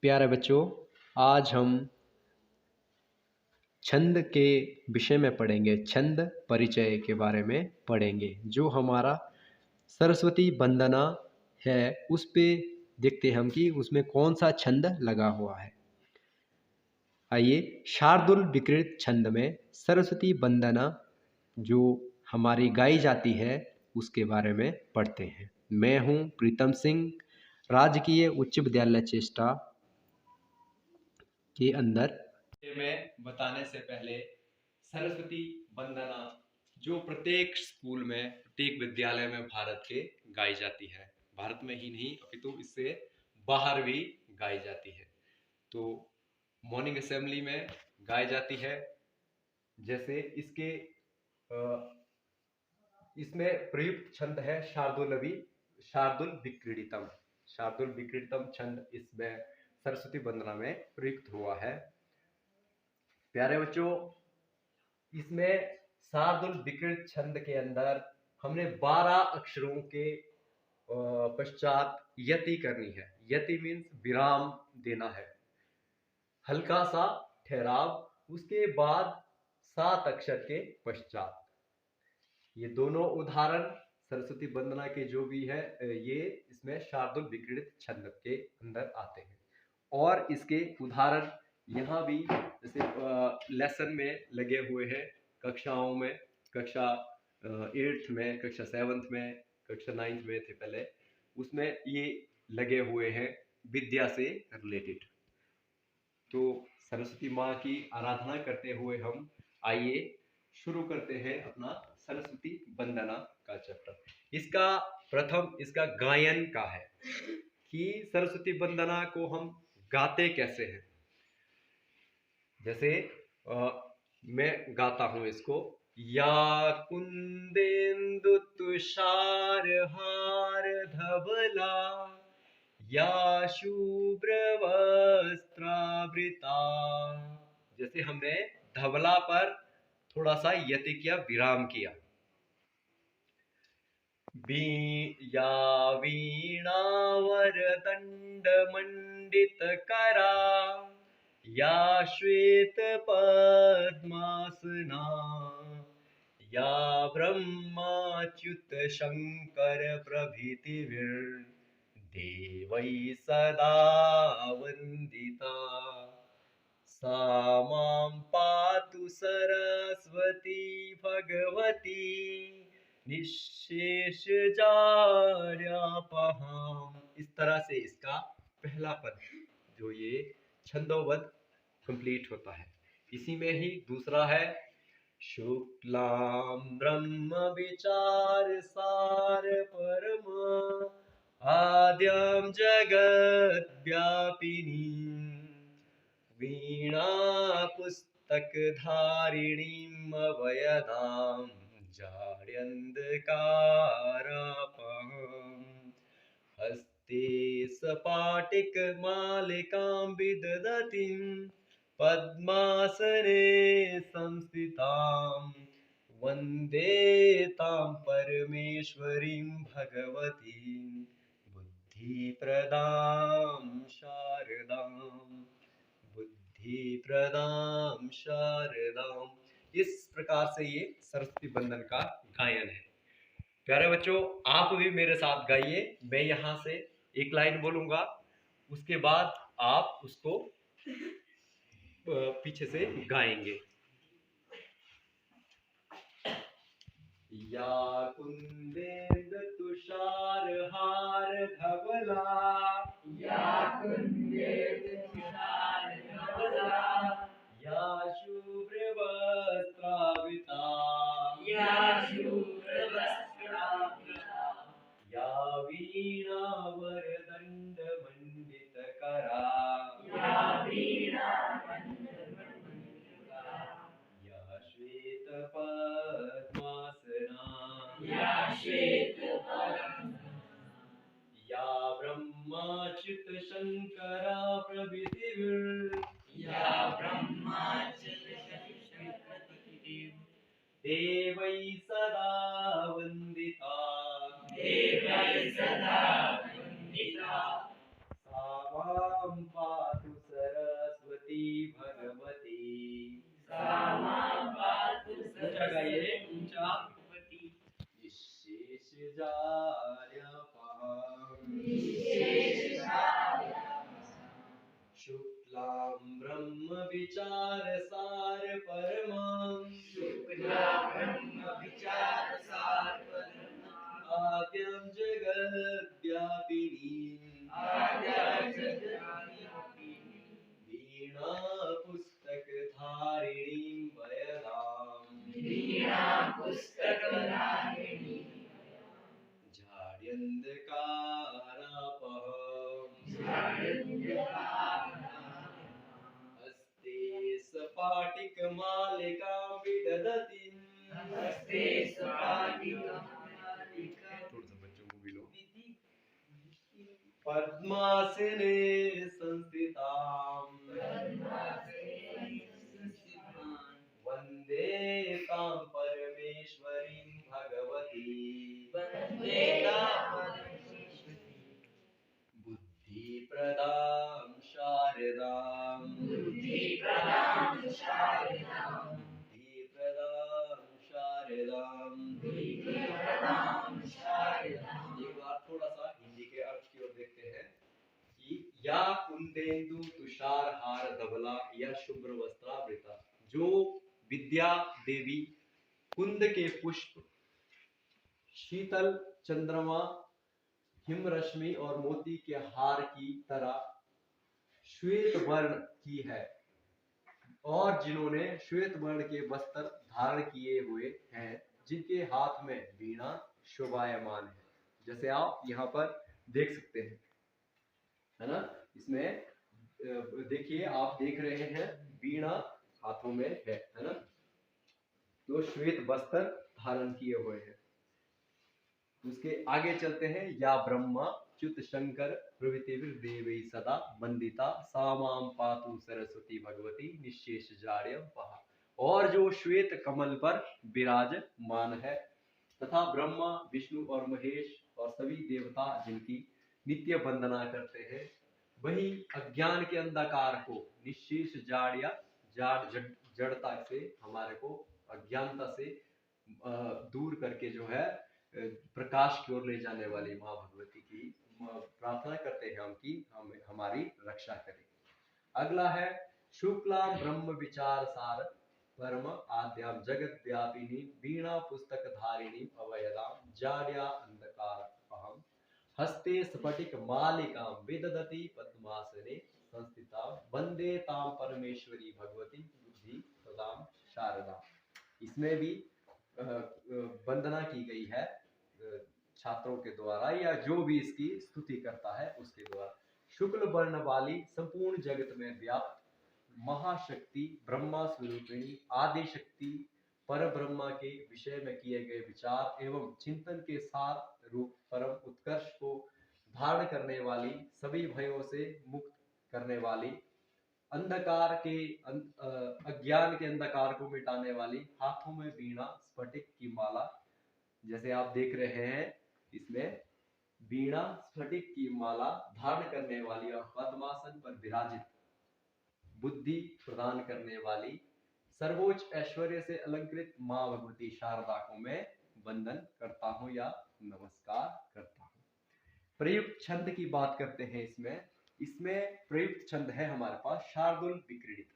प्यारे बच्चों, आज हम छंद के विषय में पढ़ेंगे। छंद परिचय के बारे में पढ़ेंगे। जो हमारा सरस्वती वंदना है उस पे देखते हैं हम कि उसमें कौन सा छंद लगा हुआ है। आइए, शार्दुल विकृत छंद में सरस्वती वंदना जो हमारी गाई जाती है उसके बारे में पढ़ते हैं। मैं हूँ प्रीतम सिंह, राजकीय उच्च विद्यालय चेष्टा के अंदर। मैं बताने से पहले सरस्वती वंदना जो प्रत्येक स्कूल में, प्रत्येक विद्यालय में भारत के गाई जाती है, भारत में ही नहीं अपितु इससे बाहर भी गाई जाती है। तो मॉर्निंग असेंबली में गाई जाती है। जैसे इसमें प्रयुक्त छंद है शार्दुल विक्रीडितम। शार्दुल विक्रीडितम छंद इसमें सरस्वती वंदना में प्रयुक्त हुआ है। प्यारे बच्चों, इसमें शार्दुल विकृत छंद के अंदर हमने 12 अक्षरों के पश्चात यति करनी है। यति मीन्स विराम देना है, हल्का सा ठहराव, उसके बाद 7 अक्षर के पश्चात। ये दोनों उदाहरण सरस्वती वंदना के जो भी है ये इसमें शार्दुल विकृत छंद के अंदर आते हैं। और इसके उदाहरण यहाँ भी जैसे लेसन में लगे हुए हैं, कक्षाओं में, कक्षा 8th में, कक्षा 7th में, कक्षा 9th में थे पहले, उसमें ये लगे हुए हैं विद्या से रिलेटेड। तो सरस्वती माँ की आराधना करते हुए हम आइए शुरू करते हैं अपना सरस्वती वंदना का चैप्टर। इसका गायन का है कि सरस्वती वंदना को हम गाते कैसे हैं। जैसे मैं गाता हूं इसको। या कुंदेन्दु तुषार हार धवला, या शुभ्र वस्त्रावृता। जैसे हमने धवला पर थोड़ा सा यति किया, विराम किया। या वीणावर दंड मंडित करा, या श्वेत पद्मासना, या ब्रह्माच्युत शंकर प्रभृतिभिर् देवै सदा वंदिता। सा मां पातु सरस्वती भगवती, निःशेष जाड्यापहाम्। इस तरह से इसका पहला पद जो ये छंदोबद्ध कंप्लीट होता है। इसी में ही दूसरा है शुक्लां ब्रह्म विचार सार परम, आद्यं जगत् व्यापिनी, वीणा पुस्तक धारिणीं अवयदां जाड्यन्धकारापहम्। हस्ते सपाटिक मालिकां विदधतीं, पद्मासने संस्थितां, वन्दे तां परमेश्वरीं भगवतीं बुद्धिप्रदां शारदाम्। बुद्धिप्रदां शारदाम्। इस प्रकार से ये सरस्वती वंदन का गायन है। प्यारे बच्चों, आप भी मेरे साथ गाइए। मैं यहाँ से एक लाइन बोलूंगा, उसके बाद आप उसको पीछे से गाएंगे। या कुंदेन्दु तुषार हार धवला, या कुंदेन्दु तुषार धवला, या शुभ्र वस्त्रावृता, या शुभ्र वस्त्रावृता, या वीणावर दंड मंडित करा, या वीणा या श्वेत पद्मासना, या श्वेत पद्मासना, या ब्रह्माच्युत शंकरा प्रभृतिभिर्, या ब्रह्माच्युत शंकरा प्रभृतिभिर् देवै सदा वंदिता, देवै सदा वंदिता। सा मां पातु शुक्लां ब्रह्म विचार सार परमां आद्यं जगद्व्यापिनीं वीणा पुस्तकधारिणीं वयदां हस्ते सपाटिकमालिकां विदधतीं थोड़ा सा बच्चों को भी लो पद्मासने संस्थितां वन्दे तां परमेश्वरीं भगवती बुद्धिप्रदां शारदां बुद्धिप्रदां शारदां। एक बार थोड़ा सा हिंदी के अर्थ की ओर देखते हैं कि या कुंदेन्दु तुषार हार धवला या शुभ्र वस्त्रावृता, जो विद्या देवी कुंद के पुष्प, शीतल चंद्रमा, हिमरश्मि और मोती के हार की तरह श्वेत वर्ण की है, और जिन्होंने श्वेत वर्ण के वस्त्र धारण किए हुए हैं, जिनके हाथ में वीणा शोभायमान है, जैसे आप यहाँ पर देख सकते हैं, है ना। इसमें देखिए, आप देख रहे हैं वीणा हाथों में है ना, तो श्वेत वस्त्र धारण किए हुए हैं। उसके आगे चलते हैं, या ब्रह्मा च्युत शंकर प्रभृति देवी सदा वंदिता सामाम पातु सरस्वती भगवती निशेष जाड्यम पहा, और जो श्वेत कमल पर विराजमान है, तथा ब्रह्मा विष्णु और महेश और सभी देवता जिनकी नित्य वंदना करते हैं, वही अज्ञान के अंधकार को निशेष जड़ता से, हमारे को अज्ञानता से दूर करके जो है प्रकाश की ओर ले जाने वाली माँ भगवती की प्रार्थना करते हैं हम कि हमारी रक्षा करें। अगला है शुक्ला ब्रह्म विचार सार परम आद्याम जगत व्यापिनी वीणा पुस्तक धारिणी अवयदाम जाड्या अंधकार अहम हस्ते स्फटिक मालिकां विदधति पद्मासने संस्थिता वंदे तां परमेश्वरी भगवती बुद्धि प्रदां शारदा। इसमें भी वंदना की गई है छात्रों के द्वारा, या जो भी इसकी स्तुति करता है उसके द्वारा। शुक्ल वर्ण वाली संपूर्ण जगत में व्याप्त महाशक्ति ब्रह्मा स्वरूपिणी आदि शक्ति पर ब्रह्मा के विषय में किए गए विचार एवं चिंतन के सार रूप परम उत्कर्ष को धारण करने वाली, सभी भयों से मुक्त करने वाली, अंधकार के अज्ञान के अंधकार को मिटाने वाली, हाथों में वीणा स्फटिक की माला, जैसे आप देख रहे हैं इसमें वीणा स्फटिक की माला धारण करने वाली और पद्मासन पर विराजित, बुद्धि प्रदान करने वाली, सर्वोच्च ऐश्वर्य से अलंकृत मां भगवती शारदा को मैं वंदन करता हूं या नमस्कार करता हूं। प्रयुक्त छंद की बात करते हैं। इसमें प्रयुक्त छंद है हमारे पास शार्दुल विक्रीडित।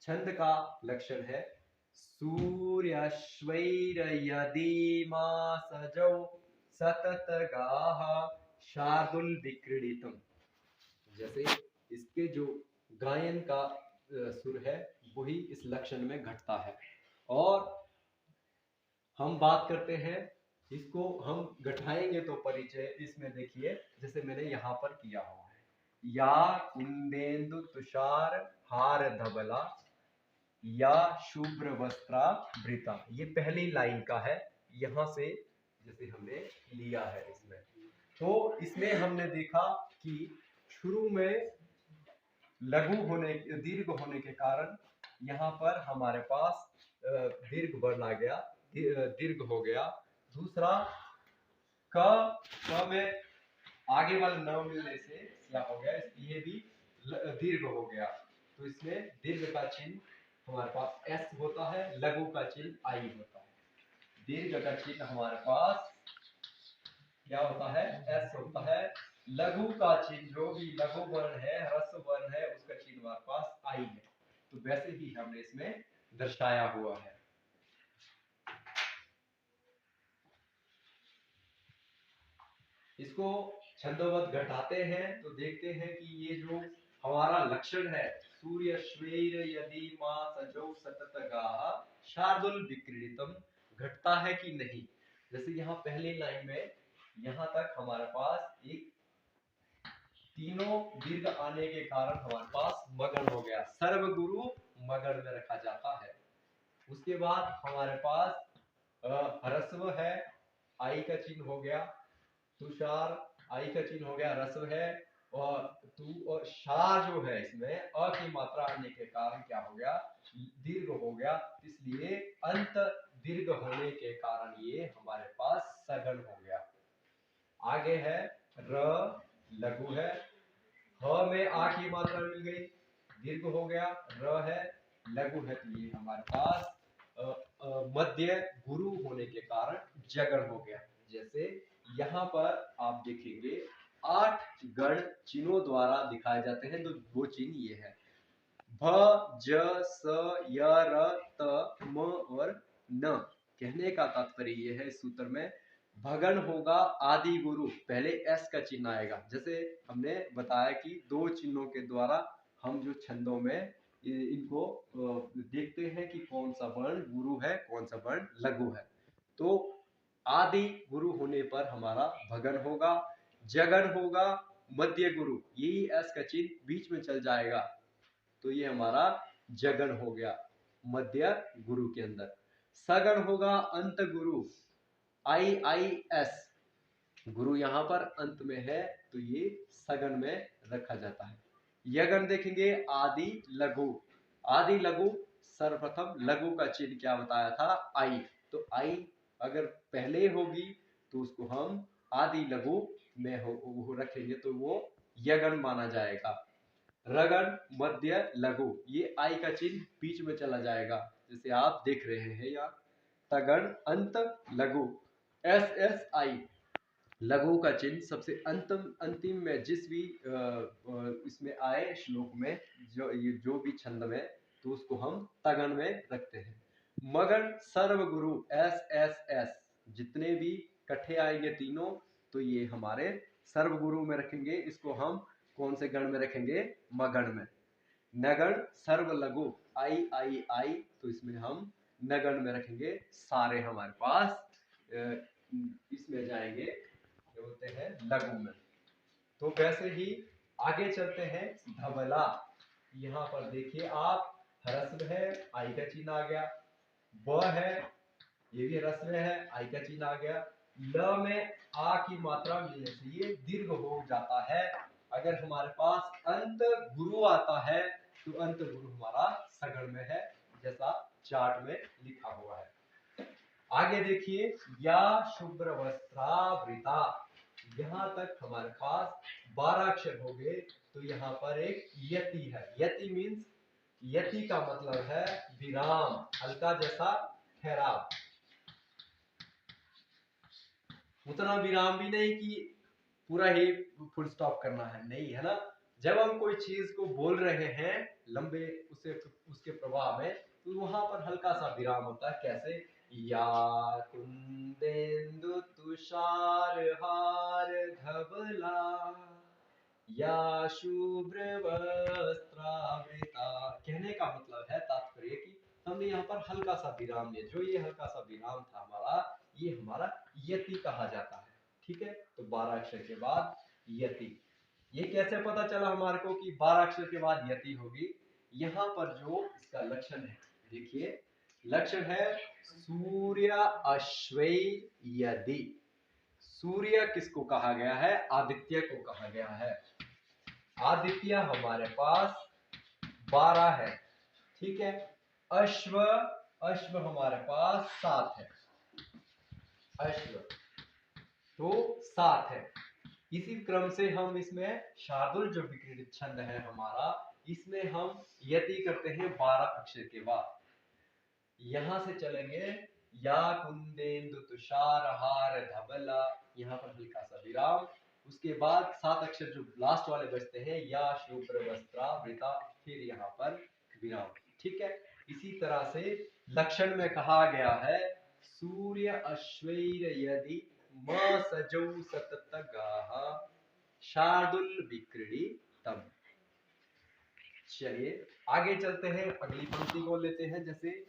छंद का लक्षण है सूर्यश्वैरयदीमा सजौ सतत गाह शार्दुल विक्रीडितम। जैसे इसके जो गायन का सुर है वही इस लक्षण में घटता है। और हम बात करते हैं, इसको हम घटाएंगे तो परिचय इसमें देखिए, जैसे मैंने यहाँ पर किया हुआ है, या कुंदेन्दु तुषार हार धवला या शुभ्र वस्त्रावृता, ये पहली लाइन का है, यहाँ से जैसे हमने लिया है इसमें। तो इसमें हमने देखा कि शुरू में लघु होने, दीर्घ होने के कारण यहाँ पर हमारे पास दीर्घ वर्ण आ गया, दीर्घ हो गया। दूसरा क में आगे वाला न मिलने से क्या हो गया, ये भी दीर्घ हो गया। तो इसमें दीर्घ का चिन्ह हमारे पास एस होता है, लघु का चिन्ह आई होता है। दीर्घ का चिन्ह हमारे पास क्या होता है, एस होता है। लघु का चिन्ह जो भी लघु वर्ण है, ह्रस्व वर्ण है, उसका हमारे पास आई है, तो वैसे ही हमने इसमें दर्शाया हुआ है। इसको छंदोबद्ध घटाते हैं तो देखते हैं कि ये जो हमारा लक्षण है, सूर्य श्वेर यदि मां सजौ सतत गाह शार्दुल विक्रीडितम, घटता है कि नहीं। जैसे यहाँ पहली लाइन में यहाँ तक हमारे पास एक तीनों दीर्घ आने के कारण हमारे पास मगन हो गया, सर्वगुरु मगन में रखा जाता है। उसके बाद हमारे पास ह्रस्व है, आई का चिन्ह हो गया, तुषार आई का चिन्ह हो गया, रस्व है, और तू और शार जो है इसमें अ की मात्रा आने के कारण क्या हो गया, दीर्घ हो गया, इसलिए अंत दीर्घ होने के कारण ये हमारे पास सघन हो गया। आगे है र, लघु है, ह में आ की मात्रा मिल गई, दीर्घ हो गया, र है, लघु है, तो ये हमारे पास मध्य गुरु होने के कारण जगन हो गया। जैसे यहाँ पर आप देखेंगे 8 गण चिन्हों द्वारा दिखाए जाते हैं, तो वो चिन्ह ये है, भ ज स य र त म और न। कहने का तात्पर्य ये है इस सूत्र में, भगन होगा आदि गुरु, पहले एस का चिन्ह आएगा। जैसे हमने बताया कि दो चिन्हों के द्वारा हम जो छंदों में इनको देखते हैं कि कौन सा वर्ण गुरु है, कौन सा वर्ण लघु है। तो आदि गुरु होने पर हमारा भगन होगा, जगन होगा, मध्य गुरु, यही एस का चिन्ह बीच में चल जाएगा, तो ये हमारा जगन हो गया मध्य गुरु के अंदर। सगन होगा अंत गुरु, आई आई एस, गुरु यहाँ पर अंत में है, तो ये सगन में रखा जाता है। यगन देखेंगे आदि लघु, आदि लघु, सर्वप्रथम लघु का चिन्ह क्या बताया था, आई, तो आई अगर पहले होगी तो उसको हम आदि लघु में वो रखेंगे, तो वो यगन माना जाएगा। रगन मध्य लघु, ये आई का चिन्ह बीच में चला जाएगा, जैसे आप देख रहे हैं यहाँ, तगन अंत लघु, एस एस आई, लघु का चिन्ह सबसे अंतिम में जिस भी इसमें आए श्लोक में, जो भी छंद में, तो उसको हम तगन में रखते हैं। मगन सर्वगुरु, एस एस एस, जितने भी इकट्ठे आएंगे तीनों, तो ये हमारे सर्वगुरु में रखेंगे। इसको हम कौन से गण में रखेंगे, मगन में। नगण सर्व लघु, आई आई आई, तो इसमें हम नगण में रखेंगे। सारे हमारे पास इसमें जाएंगे, बोलते हैं लघु में। तो वैसे ही आगे चलते हैं, धबला। यहाँ पर देखिए आप, ह्रस्व है, आई का चिन्ह आ गया, ब है, ये भी ह्रस्व है, आई का चिन्ह आ गया, ल में आ की मात्रा मिलने से ये दीर्घ हो जाता है। अगर हमारे पास अंत गुरु आता है, तो अंत गुरु हमारा सगण में है, जैसा चार्ट में लिखा हुआ है। आगे देखिए, या शुभ्र वस्त्रावृता, यहाँ तक हमारे पास 12 अक्षर हो गए, तो यहाँ पर एक यति है। यति मीन्स, यति का मतलब है विराम, हल्का जैसा ठहराव, उतना विराम भी नहीं कि पूरा ही फुल स्टॉप करना है, नहीं है ना। जब हम कोई चीज को बोल रहे हैं लंबे उसके प्रवाह में, तो वहां पर हल्का सा विराम होता है। कैसे, या कुंदेन्दु तुषार हार धवला, या शुभ्र वस्त्रावृता, कहने का मतलब है, तात्पर्य कि हमने यहाँ पर हल्का सा विराम लिया। जो ये हल्का सा विराम था हमारा, ये हमारा यति कहा जाता है। ठीक है, तो 12 अक्षर के बाद यति। ये कैसे पता चला हमारे को कि 12 अक्षर के बाद यति होगी? यहाँ पर जो इसका लक्षण है, देखिए लक्षण है सूर्य अश्वै यदि। सूर्य किसको कहा गया है? आदित्य को कहा गया है। आदित्य हमारे पास 12 है, ठीक है। अश्व, अश्व हमारे पास 7 है, अश्व तो 7 है। इसी क्रम से हम इसमें शार्दुल जो विक्रीडित छंद है हमारा, इसमें हम यति करते हैं 12 अक्षर के बाद। यहां से चलेंगे, या कुंदेन्दु तुषार हार धवला, यहाँ पर हल्का सा विराम, उसके बाद 7 अक्षर जो लास्ट वाले बचते हैं, या शुभ्र वस्त्रा वृता, फिर यहाँ पर विराम। ठीक है, इसी तरह से लक्षण में कहा गया है सूर्य अश्वैर यदि म सजौ सततगाः शार्दुल विक्रीडितम्। चलिए आगे चलते हैं, अगली पंक्ति को लेते हैं। जैसे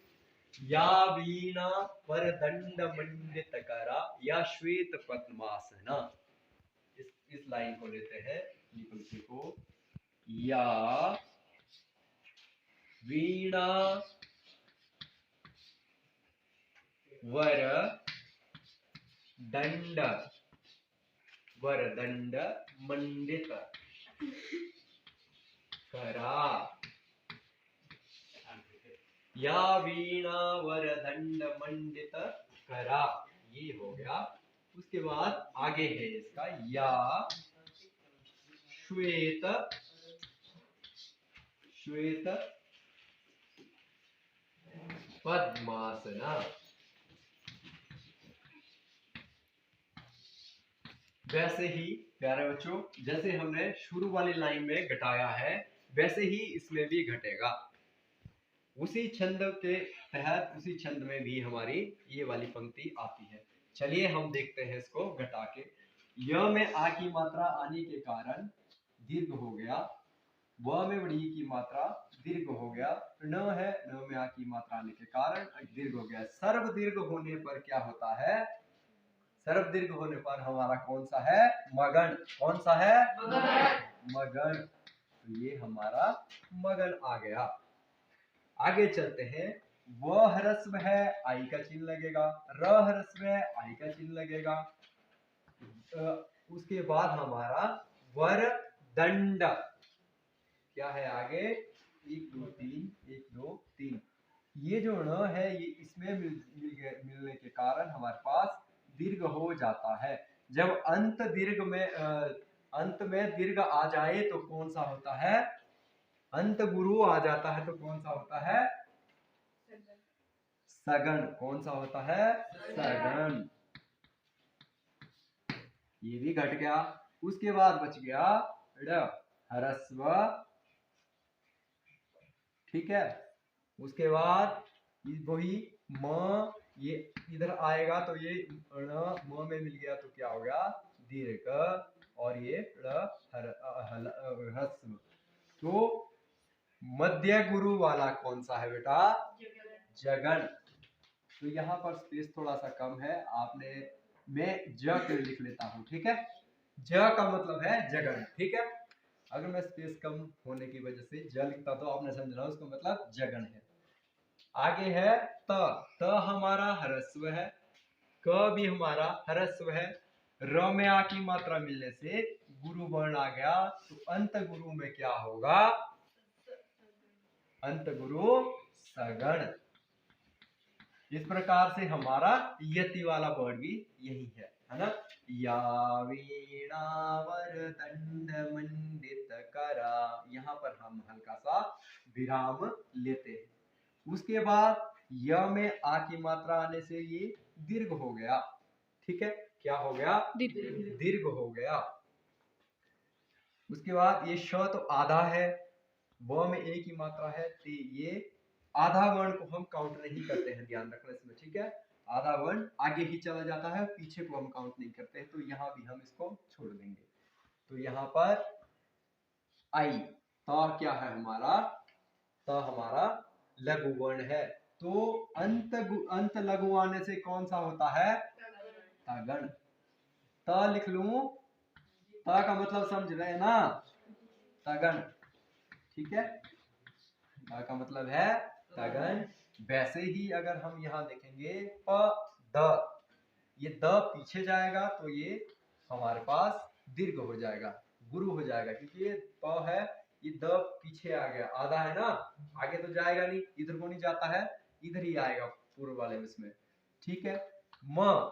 या वीणा वरदंड मंडितकरा या श्वेत पद्मासना, इस लाइन को लेते हैं, पंक्ति को। या वीणा वरदंड मंडित करा, या वीणा वरदंड मंडित करा, ये हो गया। उसके बाद आगे है इसका या श्वेत पद्मासना। वैसे ही प्यारे बच्चों, जैसे हमने शुरू वाली लाइन में घटाया है, वैसे ही इसमें भी घटेगा। उसी छंद के तहत, उसी छंद में भी हमारी ये वाली पंक्ति आती है। चलिए हम देखते हैं इसको घटा के। य में आ की मात्रा आने के कारण दीर्घ हो गया, व में बड़ी की मात्रा दीर्घ हो गया, न है, न में आ की मात्रा आने के कारण दीर्घ हो गया। सर्व दीर्घ होने पर क्या होता है? सर्व दीर्घ होने पर हमारा कौन सा है? मगन। कौन सा है? मगन। तो ये हमारा मगन आ गया। आगे चलते हैं। व ह्रस्व है, आई का चिन्ह लगेगा। र ह्रस्व है, आई का चिन्ह लगेगा। उसके बाद हमारा वर दंड क्या है आगे? 1 2 3, 1 2 3। ये जो न है, ये इसमें मिलने के कारण हमारे पास दीर्घ हो जाता है। जब अंत में दीर्घ आ जाए तो कौन सा होता है? अंत गुरु आ जाता है तो कौन सा होता है? सगण। कौन सा होता है? सगण। ये भी घट गया। उसके बाद बच गया ड़ ह्रस्व। ठीक है, उसके बाद वही म, ये इधर आएगा तो ये म में मिल गया तो क्या हो गया? दीर्घ। और ये ह्रस्व। तो मध्य गुरु वाला कौन सा है बेटा? जगन। तो यहाँ पर स्पेस थोड़ा सा कम है, मैं ज के लिख लेता हूँ। ठीक है, ज का मतलब है जगन। ठीक है, अगर मैं स्पेस कम होने की वजह से ज लिखता तो आपने समझना उसका मतलब जगन है। आगे है त हमारा ह्रस्व है, क भी हमारा ह्रस्व है। र में आ की मात्रा मिलने से गुरु वर्ण आ गया, तो अंत गुरु में क्या होगा? अंत गुरु सगण। इस प्रकार से हमारा यति वाला वर्ड भी यही है ना? या वीणा वरदंड मंडित करा, यहाँ पर हम हल्का सा विराम लेते हैं। उसके बाद य में आ की मात्रा आने से ये दीर्घ हो गया। ठीक है, क्या हो गया? दीर्घ हो गया। उसके बाद ये श तो आधा है, व में ए की मात्रा है, तो ये आधा वर्ण को हम काउंट नहीं करते हैं, ध्यान रखना इसमें। ठीक है, आधा वर्ण आगे ही चला जाता है, पीछे को हम काउंट नहीं करते हैं, तो यहाँ भी हम इसको छोड़ देंगे। तो यहाँ पर आई, त क्या है हमारा? त हमारा लघु वर्ण है। तो अंत लघु आने से कौन सा होता है? तगण। त लिख लूं, त का मतलब समझ रहे हैं ना? तगण। ठीक है, त का मतलब है तगन। वैसे ही अगर हम यहाँ देखेंगे प द, ये द पीछे जाएगा तो ये हमारे पास दीर्घ हो जाएगा, गुरु हो जाएगा, क्योंकि ये प है, ये द पीछे आ गया, आधा है ना, आगे तो जाएगा नहीं, इधर को नहीं जाता है, इधर ही आएगा पूर्व वाले में इसमें। ठीक है, म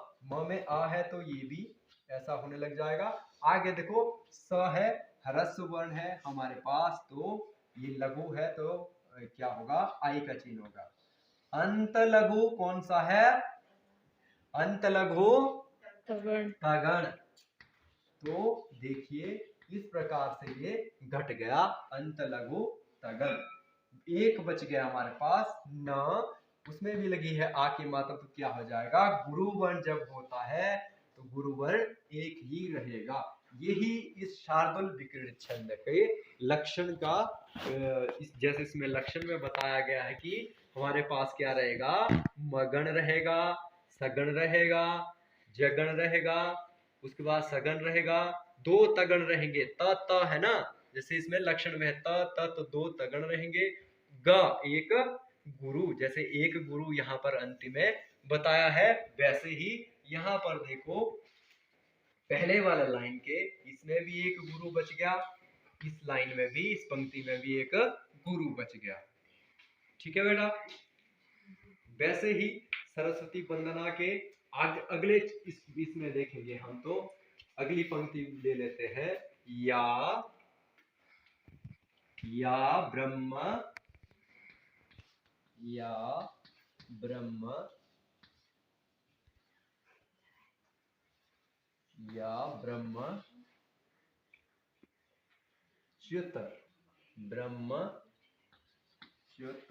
में आ है तो ये भी ऐसा होने लग जाएगा। आगे देखो स है, ह्रस्व वर्ण है हमारे पास, तो ये लघु है तो क्या होगा? आई का चिन्ह होगा। अंत लघु कौन सा है? अंत लघु तगण। तो देखिए इस प्रकार से ये घट गया अंत लघु तगन। एक बच गया हमारे पास न, उसमें भी लगी है आ की मात्रा, तो क्या हो जाएगा, गुरु वर्ण जब होता है तो गुरु वर्ण एक ही रहेगा। यही इस शार्दुल विक्रीडित छंद के लक्षण का जैसे इसमें लक्षण में बताया गया है कि हमारे पास क्या रहेगा, मगन रहेगा, सगन रहेगा, जगन रहेगा, उसके बाद सगन रहेगा, दो तगन रहेंगे, त है ना, जैसे इसमें लक्षण में है त तो दो तगन रहेंगे, ग एक गुरु, जैसे एक गुरु यहाँ पर अंतिम में बताया है, वैसे ही यहाँ पर देखो पहले वाला लाइन के इसमें भी एक गुरु बच गया, इस लाइन में भी, इस पंक्ति में भी एक गुरु बच गया। ठीक है बेटा। वैसे ही सरस्वती वंदना के अगले इसमें देखेंगे हम, तो अगली पंक्ति ले लेते हैं, या ब्रह्म ब्रह्मच्युत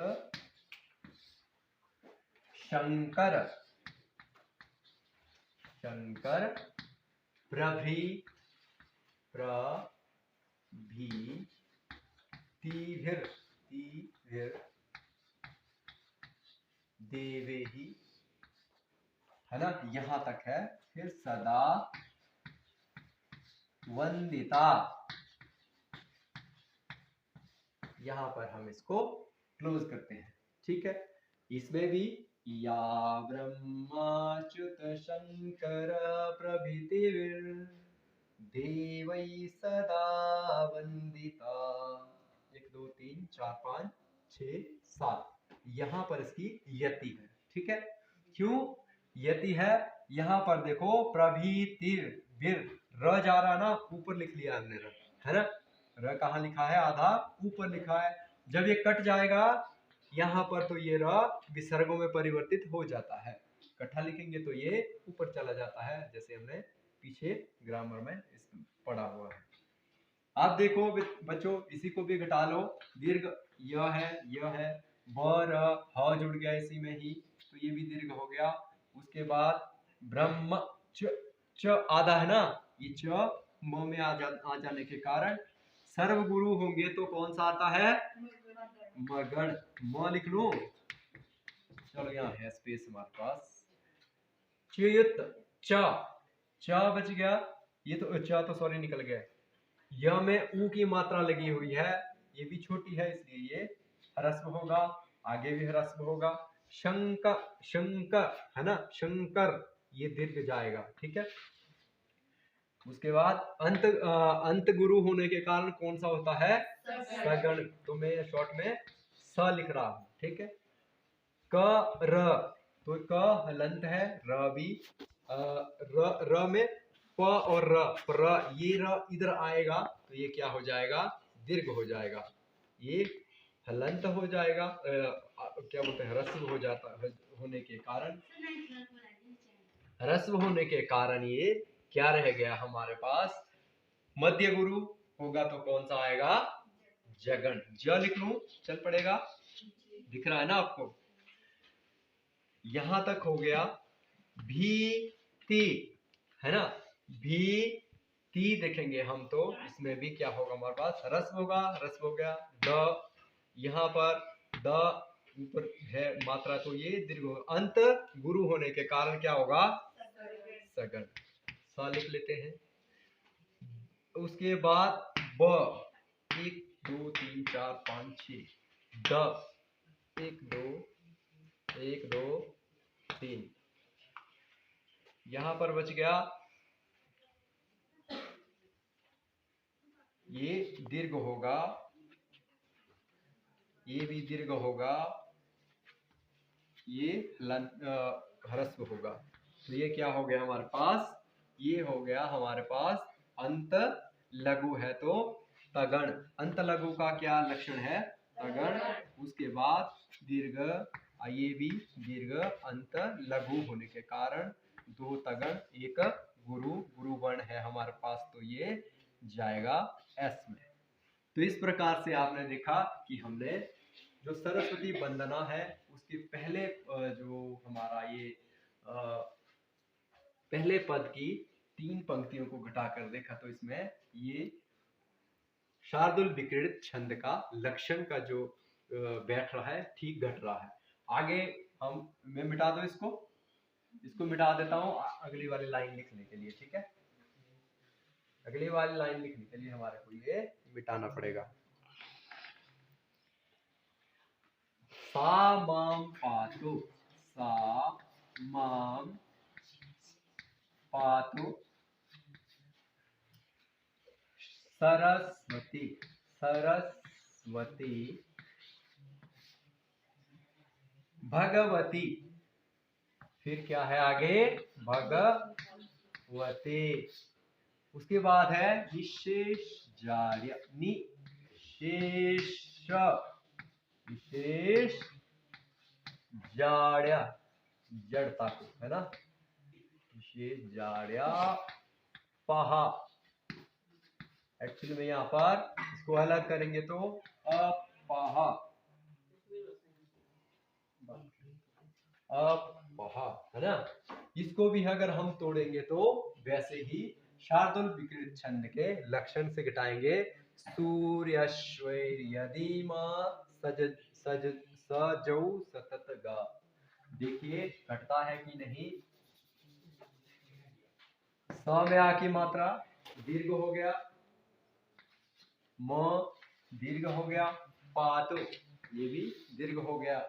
शंकर प्रभृतिभिर देवेहि, है ना, यहां तक है। फिर सदा वंदिता, यहां पर हम इसको क्लोज करते हैं। ठीक है। इसमें भी या ब्रह्माच्युत शंकर प्रभृतिभिर देवै सदा वंदिता, 1 2 3 4 5 6 7, यहां पर इसकी यति है। ठीक है। क्यों यति है, यहां पर देखो प्रभृतिभिर, र जा रहा ना, ऊपर लिख लिया हमने र, है ना, र कहाँ लिखा है, आधा ऊपर लिखा है। जब ये कट जाएगा यहाँ पर तो ये र विसर्गों में परिवर्तित हो जाता है, इकट्ठा लिखेंगे तो ये ऊपर चला जाता है, जैसे हमने पीछे ग्रामर में पढ़ा हुआ है। आप देखो बच्चों, इसी को भी घटा लो, दीर्घ यह है, ब र ह जुड़ गया इसी में ही, तो ये भी दीर्घ हो गया। उसके बाद ब्रह्म च आधा है ना, ये च म में आ जाने के कारण सर्व गुरु होंगे तो कौन सा आता है, मगन, म लिख लो। चलो यहाँ है स्पेस हमारे पास, च्युत च बच गया, ये तो च तो सॉरी निकल गया, य में ऊ की मात्रा लगी हुई है, ये भी छोटी है इसलिए ये ह्रस्व होगा, आगे भी ह्रस्व होगा। शंकर है ना, शंकर ये दीर्घ जाएगा। ठीक है। उसके बाद अंत गुरु होने के कारण कौन सा होता है, सगण, तो मैं शॉर्ट में स लिख रहा हूं। ठीक है। क र, तो क हलंत है, र भी र में प और र, ये र इधर आएगा तो ये क्या हो जाएगा, दीर्घ हो जाएगा, ये हलंत हो जाएगा, क्या बोलते हैं, ह्रस्व हो जाता होने के कारण, ह्रस्व होने के कारण ये क्या रह गया हमारे पास, मध्य गुरु होगा तो कौन सा आएगा, जगन, ज लिख लूं, चल पड़ेगा, दिख रहा है ना आपको। यहां तक हो गया। भी है ना, भी ती देखेंगे हम तो इसमें भी क्या होगा हमारे पास, ह्रस्व होगा, ह्रस्व हो गया। द, यहाँ पर द ऊपर है मात्रा तो ये दीर्घ होगा, अंत गुरु होने के कारण क्या होगा, सगन, सा लिख लेते हैं। उसके बाद ब, 1 2 3 4 5 6, द 1 2 3, यहां पर बच गया, ये दीर्घ होगा, ये भी दीर्घ होगा, ये ह्रस्व होगा, तो ये क्या हो गया हमारे पास, ये हो गया हमारे पास अंत लघु है तो तगण, अंत लघु का क्या लक्षण है, तगण। उसके बाद दीर्घ, ये भी दीर्घ, अंत लघु होने के कारण 2 तगण 1 गुरु, गुरु वर्ण है हमारे पास, तो ये जाएगा एस में। तो इस प्रकार से आपने देखा कि हमने जो सरस्वती वंदना है उसके पहले जो हमारा ये पहले पद की 3 पंक्तियों को घटाकर देखा, तो इसमें ये शार्दुल विक्रीडित छंद का लक्षण का जो बैठ रहा है ठीक घट रहा है। आगे मैं मिटा दो इसको मिटा देता हूं अगली वाली लाइन लिखने के लिए, ठीक है। अगली वाली लाइन लिखने के लिए हमारे को ये मिटाना पड़ेगा। सा माम पातु, सा माम पातु सरस्वती, सरस्वती भगवती, फिर क्या है आगे भगवती, उसके बाद है विशेष जाड्य, निशेष विशेष जाड्य, जड़ता को है ना, विशेष जाड्य पहा। एक्चुअली में यहाँ पर इसको अलग करेंगे तो अपहा, अपहा है ना। इसको भी अगर हम तोड़ेंगे तो वैसे ही शार्दुल विकृत छंद के लक्षण से घटाएंगे। सूर्यश्वैर्यदीमा सज सज सजौ सतत गा। देखिए घटता है कि नहीं। स में आ की मात्रा दीर्घ हो गया, म दीर्घ हो गया, पातु ये भी दीर्घ हो गया,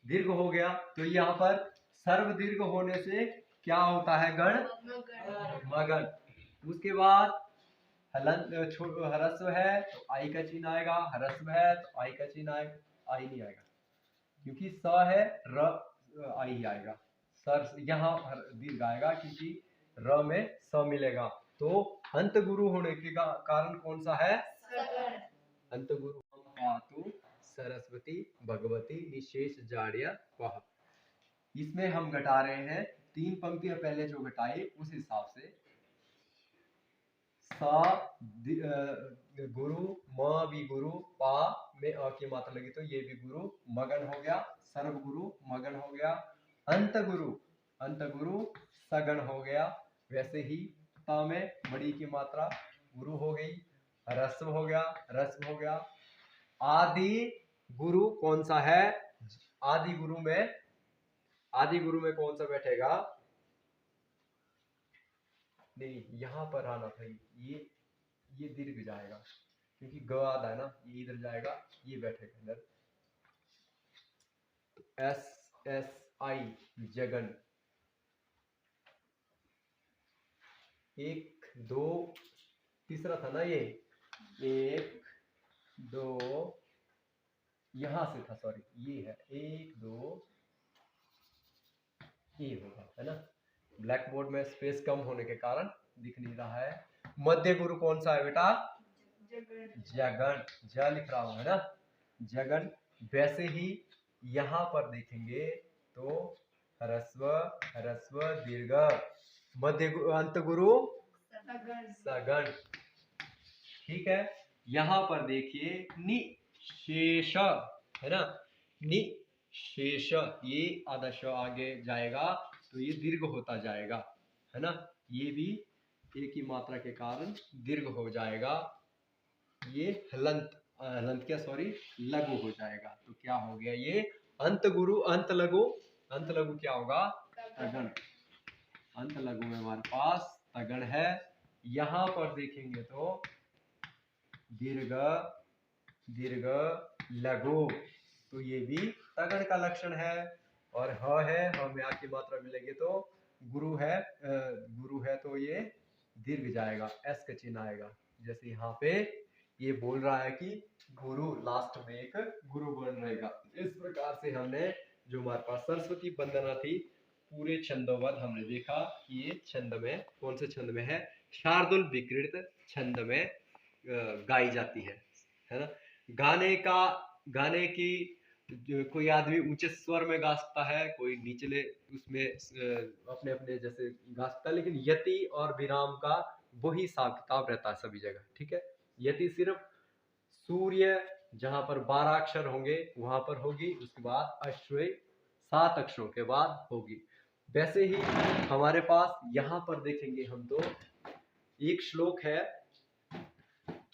दीर्घ हो गया। तो यहाँ पर सर्व दीर्घ होने से क्या होता है गण मगन। उसके बाद ह्रस्व है तो आई का चिन्ह आएगा, ह्रस्व है तो आई का चिन्ह आएगा, आई नहीं आएगा क्योंकि स है, र आई ही आएगा। सर यहाँ दीर्घ आएगा क्योंकि र में स मिलेगा। तो अंत गुरु होने के कारण कौन सा है, अंत गुरु। पातु सरस्वती भगवती निशेष जाड्य पह। इसमें हम घटा रहे हैं 3 पंक्तियां पहले जो घटाई उस हिसाब से। सा गुरु, म भी गुरु, पा में अ की मात्रा लगी तो ये भी गुरु मगन हो गया, सर्व गुरु मगन हो गया, अंत गुरु सगन हो गया। वैसे ही ता में बड़ी की मात्रा गुरु हो गई, रस्व हो गया। आदि गुरु कौन सा है, आदि गुरु में कौन सा बैठेगा, नहीं यहाँ पर आना था, ये दीर्घ जाएगा क्योंकि ग आधा है ना, ये इधर जाएगा, ये बैठेगा इधर। एस एस आई जगन, 1 2 तीसरा था ना ये, 1 2 यहां से था, सॉरी ये है 1 2 ये होगा है ना। ब्लैक बोर्ड में स्पेस कम होने के कारण दिख नहीं रहा है। मध्य गुरु कौन सा है बेटा, जगन, ज लिख रहा हूं है ना, जगन। वैसे ही यहां पर देखेंगे तो ह्रस्व दीर्घ, मध्य अंत गुरु सगन, ठीक है। यहां पर देखिए निशेष है ना, निशेष, ये आधा श आगे जाएगा तो ये दीर्घ होता जाएगा है ना, ये भी एक ही मात्रा के कारण दीर्घ हो जाएगा। ये हलंत क्या सॉरी लघु हो जाएगा। तो क्या हो गया ये अंत गुरु, अंत लघु क्या होगा, तगन। अंत लघु में हमारे पास तगन है। यहां पर देखेंगे तो दीर्घ लघु, तो ये भी तगन का लक्षण है। और ह है, ह में आ की मात्रा मिलेगी तो गुरु है तो ये दीर्घ जाएगा, एस का चिन्ह आएगा। जैसे यहाँ पे ये बोल रहा है कि गुरु, लास्ट में एक गुरु बन रहेगा। इस प्रकार से हमने जो हमारे पास सरस्वती वंदना थी पूरे छंदोबद्ध हमने देखा कि ये छंद में कौन से छंद में है, शार्दुल विकृत छंद में गाई जाती है ना। गाने की कोई आदमी ऊंचे स्वर में गा सकता है, कोई निचले उसमें अपने अपने जैसे गा सकता है, लेकिन यति और विराम का वही हिसाब किताब रहता है सभी जगह। ठीक है, यति सिर्फ सूर्य जहां पर 12 अक्षर होंगे वहां पर होगी, उसके बाद अश्वय 7 अक्षरों के बाद होगी। वैसे ही हमारे पास यहाँ पर देखेंगे हम तो एक श्लोक है,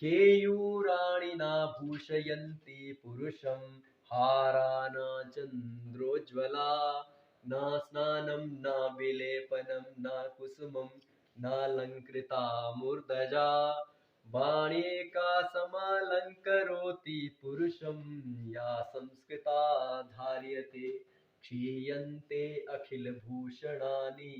केयूराणि न भूषयन्ति पुरुषं हारा न चंद्रोज्ज्वला न स्नानं न विलेपनं न कुसुमं नालंकृता मूर्धजा वाणेका समालंकरोति पुरुषं या संस्कृता धार्यते क्षीयन्ते अखिल भूषणानि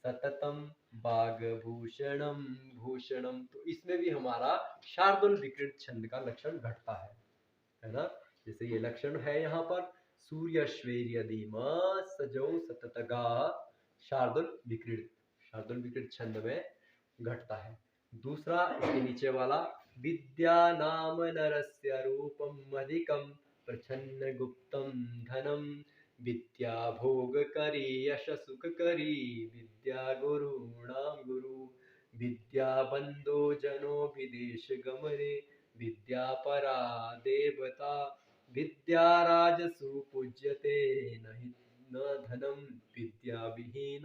सततम बागभूषणम भूषणम। तो इसमें भी हमारा शार्दुल विकृत छंद का लक्षण घटता है ना। जैसे ये लक्षण है यहाँ पर, सूर्य श्वेर्यदीमा सजौ सततगा, शार्दुल विकृत छंद में घटता है। दूसरा इसके नीचे वाला, विद्या नाम नरस्य रूपम अधिकम प्रछन्न गुप्तम धनम विद्या भोग करी यश सुख करी विद्या गुरुणाम गुरु विद्या बंदो जनो विदेश गमने विद्या परा देवता विद्या राजसु पूज्यते नहीं न धनम विद्या विहीन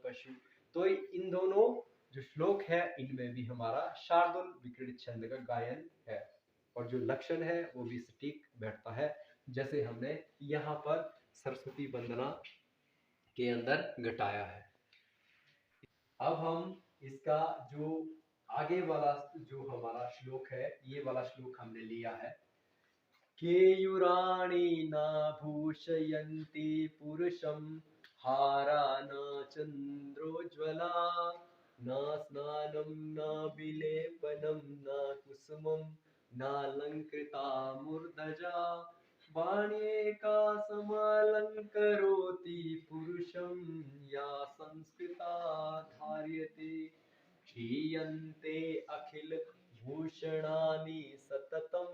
पशु। तो इन दोनों जो श्लोक है इनमें भी हमारा शार्दुल विकृत छंद का गायन है, और जो लक्षण है वो भी सटीक बैठता है, जैसे हमने यहाँ पर सरस्वती वंदना के अंदर घटाया है। अब हम इसका जो आगे वाला जो हमारा श्लोक है, ये वाला श्लोक हमने लिया है, केयूराणि न भूषयन्ति पुरुषं हारा न चंद्रोज्ज्वला न स्नानं न विलेपनं न कुसुमं नालंकृता मूर्धजा वाण्येका समालंकरोति पुरुषं या संस्कृता धार्यते क्षीयन्ते अखिल भूषणानि सततम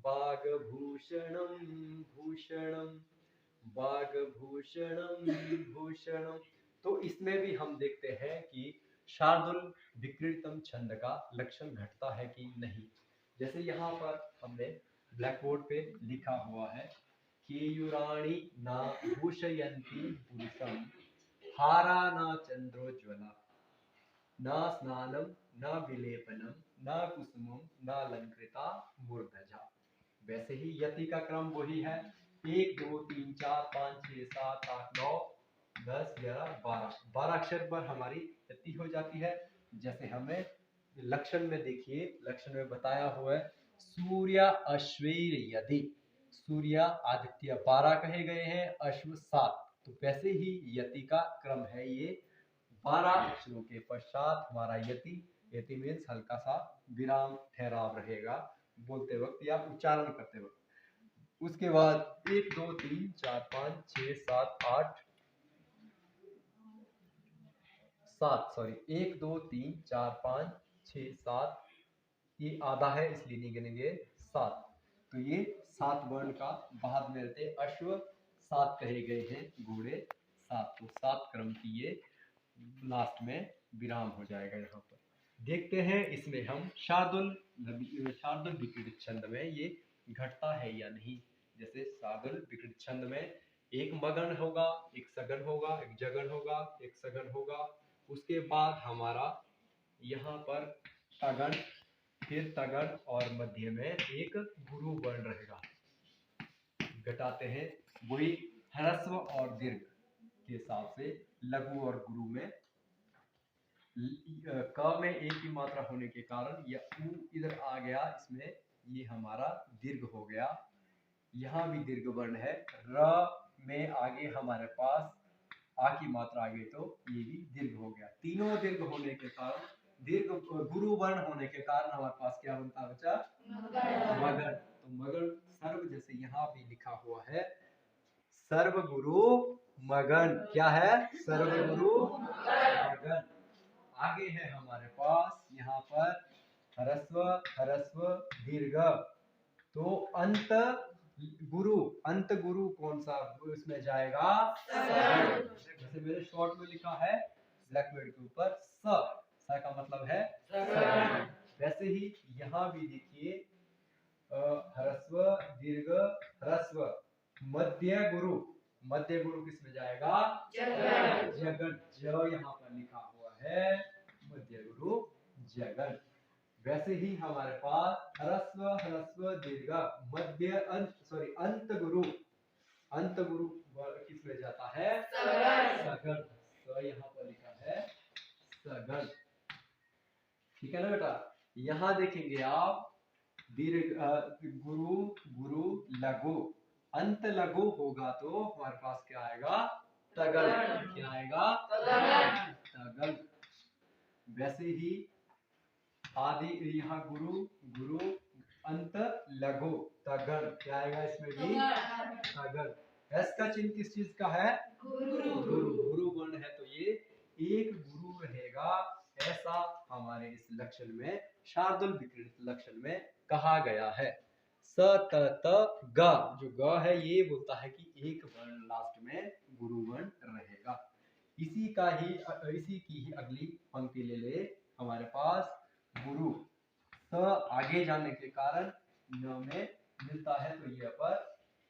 बागभूषणम भूषणम बागभूषणम भूषणम। तो इसमें भी हम देखते हैं कि शार्दुल विकृतम छंद का लक्षण घटता है कि नहीं। जैसे यहाँ पर हमने ब्लैक बोर्ड पे लिखा हुआ है, केयूराणि न भूषयन्ति पुरुषम हारा न चंद्रोज्ज्वला न स्नानम न विलेपनम न कुसुमम न अलंकृता मूर्धजा। वैसे ही यति का क्रम वही है, 1 2 3 4 5 6 7 8 9 10 11 12 अक्षर पर हमारी यति हो जाती है। जैसे हमें लक्षण में देखिए, लक्षण में बताया हुआ है, सूर्य अश्वीर यदि, सूर्य आदित्य 12 कहे गए हैं, अश्व 7, तो वैसे ही यति का क्रम है ये 12 अक्षरों के पश्चात हमारा यति, यति मीन्स हल्का सा विराम ठहराव रहेगा बोलते वक्त या उच्चारण करते वक्त। उसके बाद 1 2 3 4 5 6 7 8 7 सॉरी 1 2 3 4 5 6 7, ये आधा है इसलिए नहीं गिनेंगे 7। तो ये 7 वर्ण का बाद में रहते अश्व 7 कहे गए हैं, घोड़े 7, तो 7 क्रम की ये लास्ट में विराम हो जाएगा। यहाँ पर देखते हैं इसमें हम शार्दुल विकृत छंद में ये घटता है या नहीं। जैसे शार्दुल विकृत छंद में एक मगन होगा, एक सगन होगा, एक जगन होगा, एक सगन होगा, उसके बाद हमारा यहाँ पर तगन, फिर तगन और मध्य में एक गुरु वर्ण रहेगा। घटाते हैं वही ह्रस्व और दीर्घ के हिसाब से, लघु और गुरु में क में एक ही मात्रा होने के कारण या उ इधर आ गया, इसमें ये हमारा दीर्घ हो गया। यहाँ भी दीर्घ वर्ण है, र में आगे हमारे पास आ की मात्रा आ गई तो ये भी दीर्घ हो गया। तीनों दीर्घ होने के कारण, दीर्घ गुरु वर्ण होने के कारण हमारे पास क्या बनता बचा, मगन। तो मगन सर्व, जैसे यहाँ भी लिखा हुआ है सर्व गुरु मगन, क्या है, सर्व गुरु मगन। आगे है हमारे पास यहाँ पर ह्रस्व ह्रस्व दीर्घ, तो अंत गुरु, अंत गुरु कौन सा इसमें जाएगा? जैसे मेरे शॉर्ट में लिखा है ब्लैक बोर्ड के ऊपर स का मतलब है सगण। वैसे ही यहाँ भी देखिए ह्रस्व दीर्घ ह्रस्व मध्य गुरु, मध्य गुरु किस में जाएगा? जगन। ज यहाँ पर लिखा हुआ है मध्य गुरु जगन। वैसे ही हमारे पास ह्रस्व ह्रस्व दीर्घ मध्य अंत गुरु, अंत गुरु किस में जाता है? सगण। तो यहाँ पर लिखा है सगण। ठीक है ना बेटा? यहाँ देखेंगे आप दीर्घ गुरु गुरु लघु, अंत लघु होगा तो हमारे पास क्या आएगा? तगड़। क्या आएगा? तगड़। वैसे ही आदि यहाँ गुरु गुरु अंत लघु तगड़, क्या आएगा इसमें भी? तगड़। एस का चिन्ह किस चीज का है? गुरु। गुरु वर्ण है तो ये एक गुरु रहेगा, ऐसा हमारे इस लक्षण में शार्दूल विक्रीडित लक्षण में कहा गया है। स त त ग, जो ग है ये बोलता है कि एक वर्ण लास्ट में गुरु वर्ण रहेगा। इसी की ही अगली पंक्ति ले ले हमारे पास गुरु, स आगे जाने के कारण न में मिलता है तो ये पर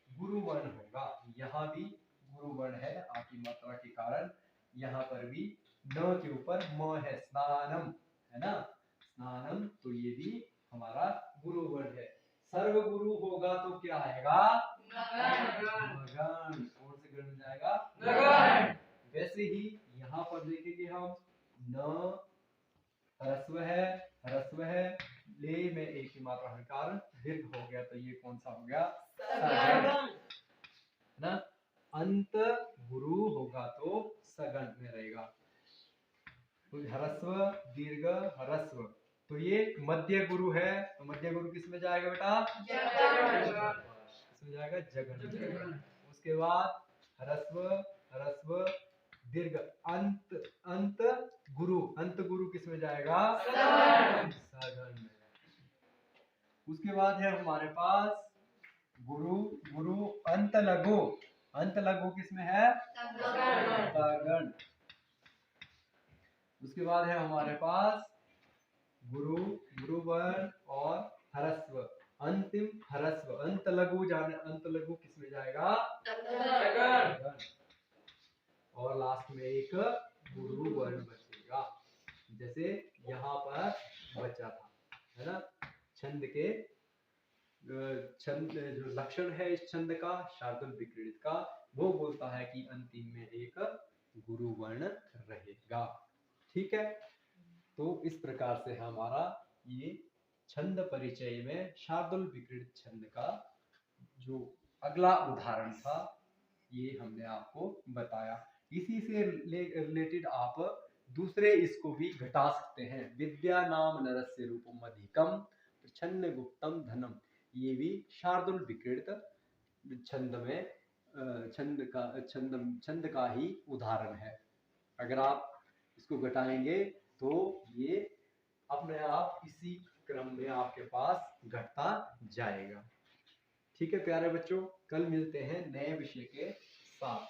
गुरु वर्ण होगा। यहाँ भी गुरु वर्ण है, आपकी मात्रा के कारण यहाँ पर भी न के ऊपर म है, स्नानम है ना, स्नानम, तो ये भी हमारा गुरु वर्ण है। सर्व गुरु होगा तो क्या आएगा? मगन। कौन से गण में जाएगा? मगन। वैसे ही यहाँ पर देखेंगे हम न ह्रस्व है, ले में एक ही मात्रा के कारण दीर्घ हो गया तो ये कौन सा हो गया? सगण। ना, अंत गुरु होगा तो सगण में रहेगा। तो ह्रस्व दीर्घ ह्रस्व, तो ये मध्य गुरु है, तो मध्य गुरु किस में जाएगा बेटा? जगन। किसमें जाएगा? जगन। उसके बाद ह्रस्व ह्रस्व दीर्घ अंत गुरु किस में जाएगा? सगण में। उसके बाद है हमारे पास गुरु गुरु अंत लघु किस में है? तगण। उसके बाद है हमारे पास गुरु गुरु वर्ण और ह्रस्व, अंतिम ह्रस्व, अंत लघु किस में जाएगा? तगण। और लास्ट में एक गुरु वर्ण बचेगा, जैसे यहाँ पर बचा था, है ना। छंद जो लक्षण है इस छंद का, शार्दूल विक्रीडित का, वो बोलता है कि अंतिम में एक गुरु वर्ण रहेगा। ठीक है, तो इस प्रकार से हमारा ये छंद परिचय में शार्दूल विक्रीडित छंद का जो अगला उदाहरण था ये हमने आपको बताया। इसी से रिलेटेड आप दूसरे इसको भी घटा सकते हैं। विद्या नाम नरस्य रूपम अधिकम छन्न गुप्तम धनम, ये भी शार्दूल विक्रीडित छंद का ही उदाहरण है। अगर आप इसको घटाएंगे तो ये अपने आप इसी क्रम में आपके पास घटता जाएगा। ठीक है प्यारे बच्चों, कल मिलते हैं नए विषय के साथ।